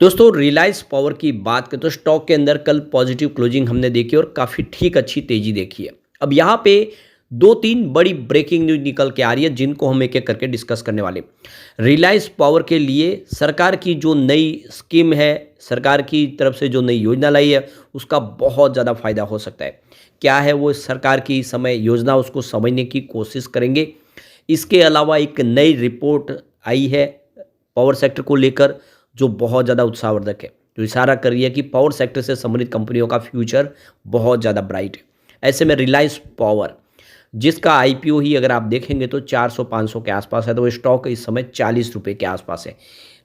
दोस्तों रिलायंस पावर की बात करें तो स्टॉक के अंदर कल पॉजिटिव क्लोजिंग हमने देखी और काफ़ी ठीक अच्छी तेजी देखी है। अब यहाँ पे दो तीन बड़ी ब्रेकिंग न्यूज निकल के आ रही है जिनको हम एक एक करके डिस्कस करने वाले। रिलायंस पावर के लिए सरकार की जो नई स्कीम है, सरकार की तरफ से जो नई योजना लाई है, उसका बहुत ज़्यादा फायदा हो सकता है। क्या है वो सरकार की समय योजना, उसको समझने की कोशिश करेंगे। इसके अलावा एक नई रिपोर्ट आई है पावर सेक्टर को लेकर, जो बहुत ज़्यादा उत्साहवर्धक है, जो इशारा कर रही है कि पावर सेक्टर से संबंधित कंपनियों का फ्यूचर बहुत ज़्यादा ब्राइट है। ऐसे में रिलायंस पावर, जिसका आईपीओ ही अगर आप देखेंगे तो 400-500 के आसपास है, तो वो स्टॉक इस समय 40 रुपये के आसपास है।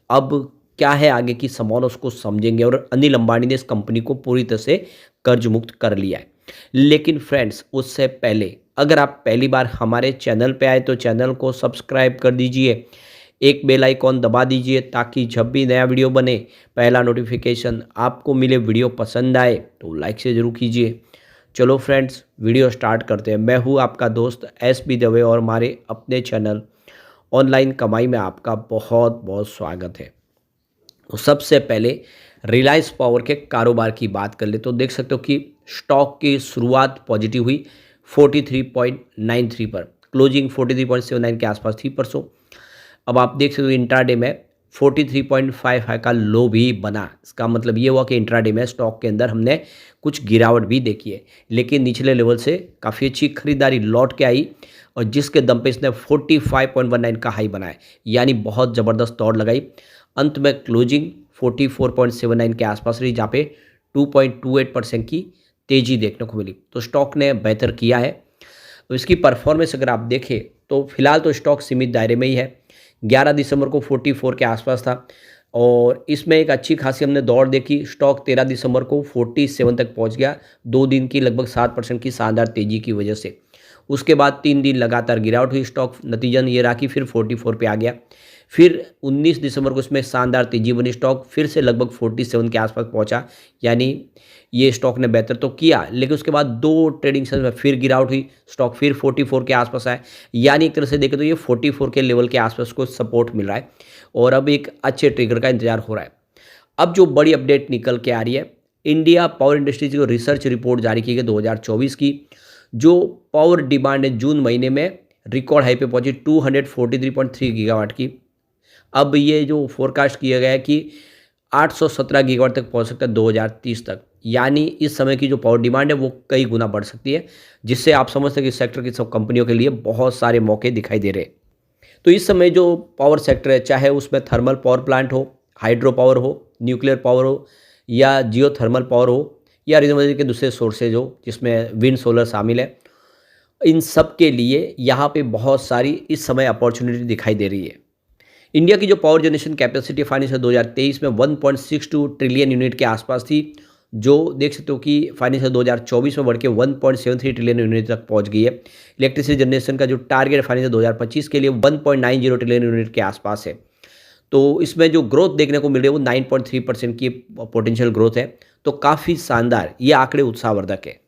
अब क्या है आगे की संभावना, उसको समझेंगे। और अनिल अंबानी ने इस कंपनी को पूरी तरह से कर्ज मुक्त कर लिया है। लेकिन फ्रेंड्स, उससे पहले अगर आप पहली बार हमारे चैनल पे आए तो चैनल को सब्सक्राइब कर दीजिए, एक बेल आइकॉन दबा दीजिए ताकि जब भी नया वीडियो बने पहला नोटिफिकेशन आपको मिले। वीडियो पसंद आए तो लाइक से ज़रूर कीजिए। चलो फ्रेंड्स, वीडियो स्टार्ट करते हैं। मैं हूँ आपका दोस्त एस बी दवे और हमारे अपने चैनल ऑनलाइन कमाई में आपका बहुत बहुत स्वागत है। तो सबसे पहले रिलायंस पावर के कारोबार की बात कर ले तो देख सकते हो कि स्टॉक की शुरुआत पॉजिटिव हुई 43.93 पर, क्लोजिंग 43.79 के आसपास थी परसों। अब आप देख सकते हो इंट्राडे में 43.55 का लो भी बना। इसका मतलब ये हुआ कि इंट्राडे में स्टॉक के अंदर हमने कुछ गिरावट भी देखी है, लेकिन निचले लेवल से काफ़ी अच्छी खरीदारी लौट के आई और जिसके दम पे इसने 45.19 का हाई बनाया, यानी बहुत ज़बरदस्त दौड़ लगाई। अंत में क्लोजिंग 44.79 के आसपास रही, जहाँ पे 2.28% की तेज़ी देखने को मिली। तो स्टॉक ने बेहतर किया है। तो इसकी परफॉर्मेंस अगर आप देखें तो फिलहाल तो स्टॉक सीमित दायरे में ही है। 11 दिसंबर को 44 के आसपास था और इसमें एक अच्छी खासी हमने दौड़ देखी। स्टॉक 13 दिसंबर को 47 तक पहुंच गया, 2 दिन की लगभग 7% की शानदार तेजी की वजह से। उसके बाद 3 दिन लगातार गिरावट हुई, स्टॉक नतीजन ये रहा कि फिर 44 पे आ गया। फिर 19 दिसंबर को इसमें शानदार तेजी बनी, स्टॉक फिर से लगभग 47 के आसपास पहुंचा, यानी ये स्टॉक ने बेहतर तो किया। लेकिन उसके बाद 2 ट्रेडिंग सेशन में फिर गिरावट हुई, स्टॉक फिर 44 के आसपास आया, यानी एक तरह से देखें तो ये 44 के लेवल के आसपास को सपोर्ट मिल रहा है और अब एक अच्छे ट्रिगर का इंतजार हो रहा है। अब जो बड़ी अपडेट निकल के आ रही है, इंडिया पावर इंडस्ट्रीज को रिसर्च रिपोर्ट जारी की गई 2024 की, जो पावर डिमांड है जून महीने में रिकॉर्ड हाई पे पहुंची 243.3 गीगावाट की। अब ये जो फोरकास्ट किया गया है कि 817 गीगावाट तक पहुंच सकता है 2030 तक, यानी इस समय की जो पावर डिमांड है वो कई गुना बढ़ सकती है, जिससे आप समझ सकते हैं कि सेक्टर की सब कंपनियों के लिए बहुत सारे मौके दिखाई दे रहे हैं। तो इस समय जो पावर सेक्टर है, चाहे उसमें थर्मल पावर प्लांट हो, हाइड्रो पावर हो, न्यूक्लियर पावर हो या जियो थर्मल पावर हो या रिन्यूएबल के दूसरे सोर्सेज हो जिसमें विंड सोलर शामिल है, इन सब के लिए यहाँ पे बहुत सारी इस समय अपॉर्चुनिटी दिखाई दे रही है। इंडिया की जो पावर जनरेशन कैपेसिटी फाइनेंशियल 2023 में 1.62 ट्रिलियन यूनिट के आसपास थी, जो देख सकते हो कि फाइनेंशियल 2024 में बढ़ के 1.73 ट्रिलियन यूनिट तक पहुंच गई है। इलेक्ट्रिसिटी जनरेशन का जो टारगेट फाइनेंशियल 2025 के लिए 1.90 ट्रिलियन यूनिट के आसपास है। तो इसमें जो ग्रोथ देखने को मिल रही है वो 9.3% की पोटेंशियल ग्रोथ है, तो काफ़ी शानदार ये आंकड़े उत्साहवर्धक है।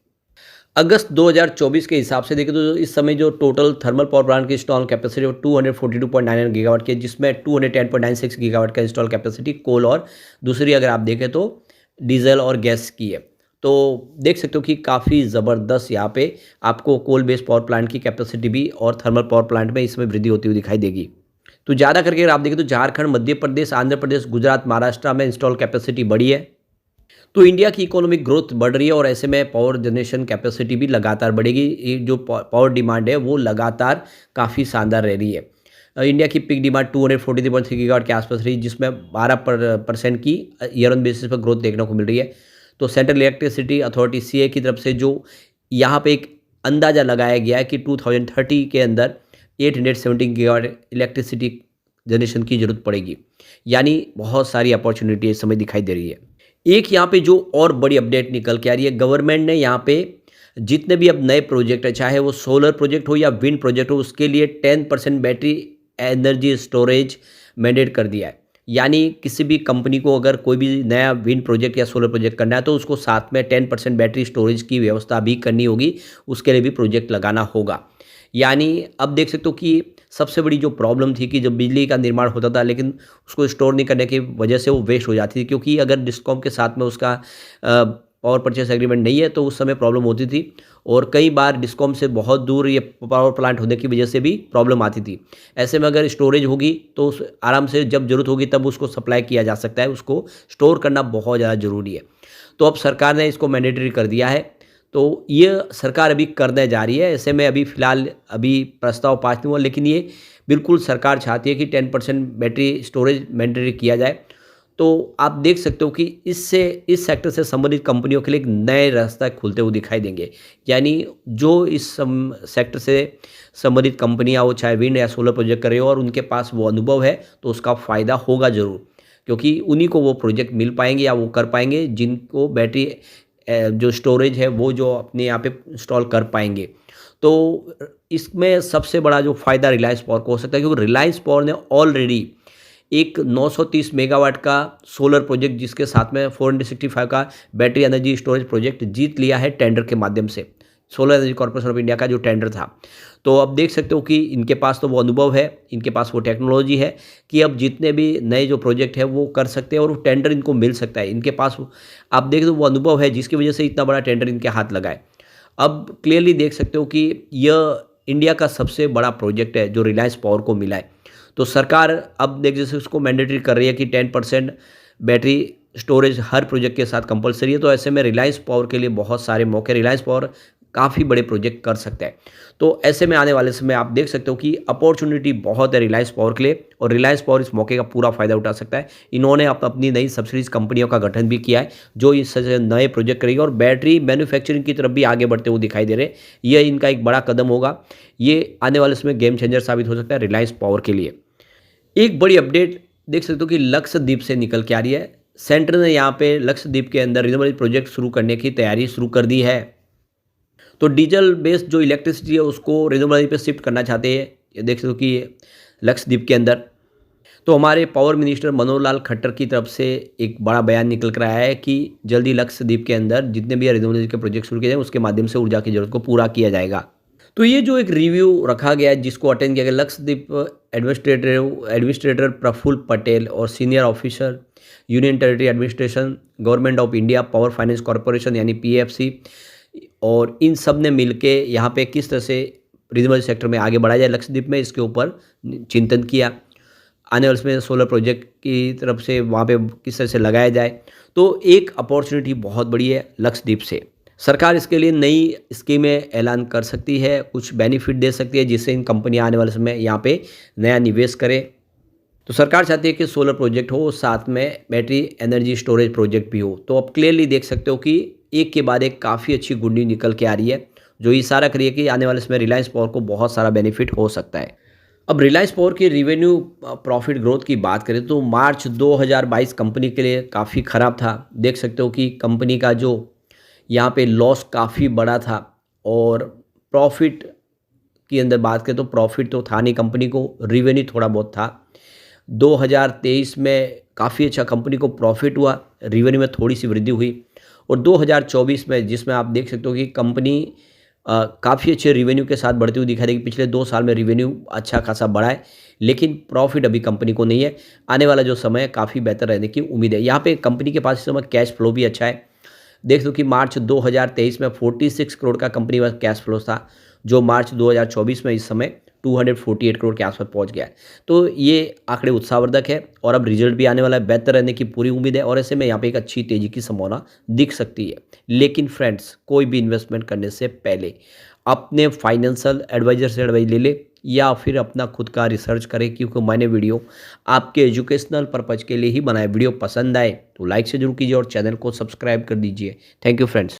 अगस्त 2024 के हिसाब से देखें तो इस समय जो टोटल थर्मल पावर प्लांट की इंस्टॉल कैपेसिटी वो 242.99 गीगावाट की है, जिसमें 210.96 गीगावाट का इंस्टॉल कैपेसिटी कोल और दूसरी अगर आप देखें तो डीजल और गैस की है। तो देख सकते हो कि काफ़ी ज़बरदस्त यहाँ पे आपको कोल बेस्ड पावर प्लांट की कैपेसिटी भी और थर्मल पावर प्लांट में इसमें वृद्धि होती हुई दिखाई देगी। तो ज़्यादा करके अगर आप देखें तो झारखंड, मध्य प्रदेश, आंध्र प्रदेश, गुजरात, महाराष्ट्र में इंस्टॉल कैपेसिटी बढ़ी है। तो इंडिया की इकोनॉमिक ग्रोथ बढ़ रही है और ऐसे में पावर जनरेशन कैपेसिटी भी लगातार बढ़ेगी। ये जो पावर डिमांड है वो लगातार काफ़ी शानदार रह रही है। इंडिया की पिक डिमांड 243.3 गीगावाट के आसपास रही, जिसमें 12% की ईयर ऑन बेसिस पर ग्रोथ देखने को मिल रही है। तो सेंट्रल इलेक्ट्रिसिटी अथॉरिटी सीए की तरफ से जो यहाँ पे एक अंदाज़ा लगाया गया है कि 2030 के अंदर 817 गीगावाट इलेक्ट्रिसिटी जनरेशन की जरूरत पड़ेगी, यानी बहुत सारी अपॉर्चुनिटी इस समय दिखाई दे रही है। एक यहाँ पे जो और बड़ी अपडेट निकल के आ रही है, गवर्नमेंट ने यहाँ पे जितने भी अब नए प्रोजेक्ट है, चाहे वो सोलर प्रोजेक्ट हो या विंड प्रोजेक्ट हो, उसके लिए 10% बैटरी एनर्जी स्टोरेज मैंडेट कर दिया है। यानी किसी भी कंपनी को अगर कोई भी नया विंड प्रोजेक्ट या सोलर प्रोजेक्ट करना है तो उसको साथ में 10% बैटरी स्टोरेज की व्यवस्था भी करनी होगी, उसके लिए भी प्रोजेक्ट लगाना होगा। यानी अब देख सकते हो कि सबसे बड़ी जो प्रॉब्लम थी कि जब बिजली का निर्माण होता था लेकिन उसको स्टोर नहीं करने की वजह से वो वेस्ट हो जाती थी, क्योंकि अगर डिस्कॉम के साथ में उसका पावर परचेस एग्रीमेंट नहीं है तो उस समय प्रॉब्लम होती थी। और कई बार डिस्कॉम से बहुत दूर ये पावर प्लांट होने की वजह से भी प्रॉब्लम आती थी। ऐसे में अगर स्टोरेज होगी तो आराम से जब ज़रूरत होगी तब उसको सप्लाई किया जा सकता है, उसको स्टोर करना बहुत ज़्यादा ज़रूरी है। तो अब सरकार ने इसको मैंडेटरी कर दिया है, तो ये सरकार अभी करने जा रही है। ऐसे में अभी फ़िलहाल अभी प्रस्ताव पास नहीं हुआ, लेकिन ये बिल्कुल सरकार चाहती है कि 10% बैटरी स्टोरेज मैंडेटरी किया जाए। तो आप देख सकते हो कि इससे इस सेक्टर से संबंधित कंपनियों के लिए एक नए रास्ता खुलते हुए दिखाई देंगे। यानी जो इस सेक्टर से संबंधित कंपनियाँ हो, चाहे विंड या सोलर प्रोजेक्ट कर रही हो और उनके पास वो अनुभव है, तो उसका फ़ायदा होगा ज़रूर, क्योंकि उन्हीं को वो प्रोजेक्ट मिल पाएंगे या वो कर पाएंगे जिनको बैटरी जो स्टोरेज है वो जो अपने यहाँ पे इंस्टॉल कर पाएंगे। तो इसमें सबसे बड़ा जो फ़ायदा रिलायंस पावर को हो सकता है, क्योंकि रिलायंस पावर ने ऑलरेडी एक 930 मेगावाट का सोलर प्रोजेक्ट, जिसके साथ में 465 का बैटरी एनर्जी स्टोरेज प्रोजेक्ट जीत लिया है टेंडर के माध्यम से, solar energy corporation of India का जो टेंडर था। तो अब देख सकते हो कि इनके पास तो वो अनुभव है, इनके पास वो टेक्नोलॉजी है कि अब जितने भी नए जो प्रोजेक्ट है वो कर सकते हैं और वो टेंडर इनको मिल सकता है। इनके पास आप देख दो वो अनुभव है जिसकी वजह से इतना बड़ा टेंडर इनके हाथ लगा है। अब क्लियरली देख सकते हो कि यह इंडिया का सबसे बड़ा प्रोजेक्ट है जो रिलायंस पावर को मिला है। तो सरकार अब देख जैसे उसको मैंडेटरी कर रही है कि 10% बैटरी स्टोरेज हर प्रोजेक्ट के साथ कंपलसरी है। तो ऐसे में रिलायंस पावर के लिए बहुत सारे मौके, रिलायंस पावर काफ़ी बड़े प्रोजेक्ट कर सकता है। तो ऐसे में आने वाले समय आप देख सकते हो कि अपॉर्चुनिटी बहुत है रिलायंस पावर के लिए, और रिलायंस पावर इस मौके का पूरा फ़ायदा उठा सकता है। इन्होंने अपनी नई सब्सिडीज कंपनियों का गठन भी किया है जो इस नए प्रोजेक्ट करेगी और बैटरी मैन्युफैक्चरिंग की तरफ भी आगे बढ़ते हुए दिखाई दे रहे हैं। यह इनका एक बड़ा कदम होगा, ये आने वाले समय गेम चेंजर साबित हो सकता है रिलायंस पावर के लिए। एक बड़ी अपडेट देख सकते हो कि लक्षद्वीप से निकल के आ रही है। सेंटर ने यहाँ पे लक्षद्वीप के अंदर रिन्यूएबल प्रोजेक्ट शुरू करने की तैयारी शुरू कर दी है। तो डीजल बेस्ड जो इलेक्ट्रिसिटी है उसको रिन्यूएबल पे शिफ्ट करना चाहते हैं, ये देख सकते हो कि लक्षद्वीप के अंदर। तो हमारे पावर मिनिस्टर मनोहर लाल खट्टर की तरफ से एक बड़ा बयान निकल कर आया है कि जल्दी लक्षद्वीप के अंदर जितने भी रिन्यूएबल के प्रोजेक्ट शुरू किए जाए उसके माध्यम से ऊर्जा की जरूरत को पूरा किया जाएगा। तो ये जो एक रिव्यू रखा गया है जिसको अटेंड किया गया, लक्षद्वीप एडमिनिस्ट्रेटर प्रफुल्ल पटेल और senior officer union territory administration, government of India power finance corporation यानी पीएफसी, और इन सब ने मिलके यहाँ पे किस तरह से रिन्यूएबल सेक्टर में आगे बढ़ा जाए लक्षद्वीप में, इसके ऊपर चिंतन किया। आने वाले समय सोलर प्रोजेक्ट की तरफ से वहाँ पे किस तरह से लगाया जाए। तो एक अपॉर्चुनिटी बहुत बड़ी है लक्षद्वीप से। सरकार इसके लिए नई स्कीमें ऐलान कर सकती है, कुछ बेनिफिट दे सकती है जिससे इन कंपनियां आने वाले समय यहाँ पे नया निवेश करें। तो सरकार चाहती है कि सोलर प्रोजेक्ट हो, साथ में बैटरी एनर्जी स्टोरेज प्रोजेक्ट भी हो। तो अब क्लियरली देख सकते हो कि एक के बाद एक काफ़ी अच्छी गुड न्यूज़ निकल के आ रही है जो इशारा करिए कि आने वाले समय रिलायंस पावर को बहुत सारा बेनिफिट हो सकता है। अब रिलायंस पावर की रिवेन्यू प्रॉफिट ग्रोथ की बात करें तो मार्च 2022 कंपनी के लिए काफ़ी ख़राब था। देख सकते हो कि कंपनी का जो यहाँ पे लॉस काफ़ी बड़ा था, और प्रॉफिट की अंदर बात करें तो प्रॉफिट तो था नहीं कंपनी को, रिवेन्यू थोड़ा बहुत था। 2023 में काफ़ी अच्छा कंपनी को प्रॉफिट हुआ, रिवेन्यू में थोड़ी सी वृद्धि हुई, और 2024 में जिसमें आप देख सकते हो कि कंपनी काफ़ी अच्छे रिवेन्यू के साथ बढ़ती हुई दिखाई देगी। पिछले 2 साल में रिवेन्यू अच्छा खासा बढ़ा है, लेकिन प्रॉफिट अभी कंपनी को नहीं है। आने वाला जो समय है काफ़ी बेहतर रहने की उम्मीद है। यहाँ पे कंपनी के पास इस समय कैश फ्लो भी अच्छा है। देख लो कि मार्च 2023 में 46 करोड़ का कंपनी का कैश फ्लो था, जो मार्च 2024 में इस समय 248 करोड़ के आसपास पहुंच गया है। तो ये आंकड़े उत्साहवर्धक है और अब रिजल्ट भी आने वाला है, बेहतर रहने की पूरी उम्मीद है, और ऐसे में यहाँ पे एक अच्छी तेजी की संभावना दिख सकती है। लेकिन फ्रेंड्स, कोई भी इन्वेस्टमेंट करने से पहले अपने फाइनेंशियल एडवाइजर से एडवाइस ले ले या फिर अपना खुद का रिसर्च करें, क्योंकि मैंने वीडियो आपके एजुकेशनल पर्पज़ के लिए ही बनाया। वीडियो पसंद आए तो लाइक से जरूर कीजिए और चैनल को सब्सक्राइब कर दीजिए। Thank you friends.